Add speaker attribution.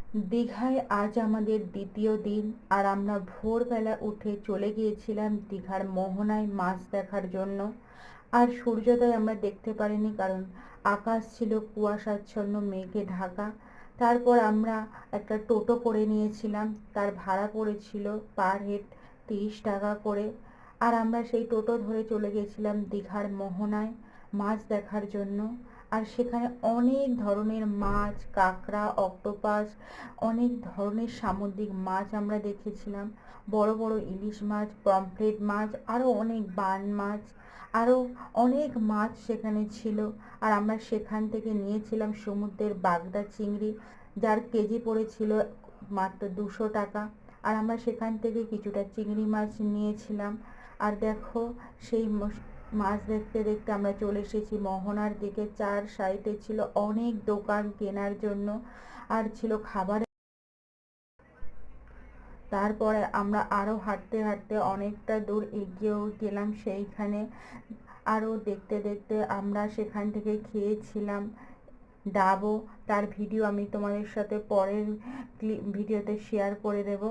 Speaker 1: দীঘায় আজ আমাদের দ্বিতীয় দিন। আর আমরা ভোরবেলা উঠে চলে গিয়েছিলাম দীঘার মোহনায় মাছ দেখার জন্য। আর সূর্যোদয় আমরা দেখতে পারিনি, কারণ আকাশ ছিল কুয়াশাচ্ছন্ন মেঘে ঢাকা। তারপর আমরা একটা টোটো করে নিয়েছিলাম, তার ভাড়া পড়েছিল পার হেড 30 টাকা করে। আর আমরা সেই টোটো ধরে চলে গেছিলাম দীঘার মোহনায় মাছ দেখার জন্য। আর সেখানে অনেক ধরনের মাছ, কাঁকড়া, অক্টোপাস, অনেক ধরনের সামুদ্রিক মাছ আমরা দেখেছিলাম। বড় বড় ইলিশ মাছ, পমফ্রেট মাছ, আরও অনেক বান মাছ, আরও অনেক মাছ সেখানে ছিল। আর আমরা সেখান থেকে নিয়েছিলাম সমুদ্রের বাগদা চিংড়ি, যার কেজি পড়েছিল মাত্র 200 টাকা। আর আমরা সেখান থেকে কিছুটা চিংড়ি মাছ নিয়েছিলাম। আর দেখো, সেই মাছ দেখতে দেখতে আমরা চলে এসেছি মোহনার দিকে। চার সাইডে ছিল অনেক দোকান কেনার জন্য, আর ছিল খাবার। তারপরে আমরা আরও হাঁটতে হাঁটতে অনেকটা দূর এগিয়েও গেলাম। সেইখানে আরও দেখতে দেখতে আমরা সেখান থেকে খেয়েছিলাম ডাবও। তার ভিডিও আমি তোমাদের সাথে পরের ভিডিওতে শেয়ার করে দেব।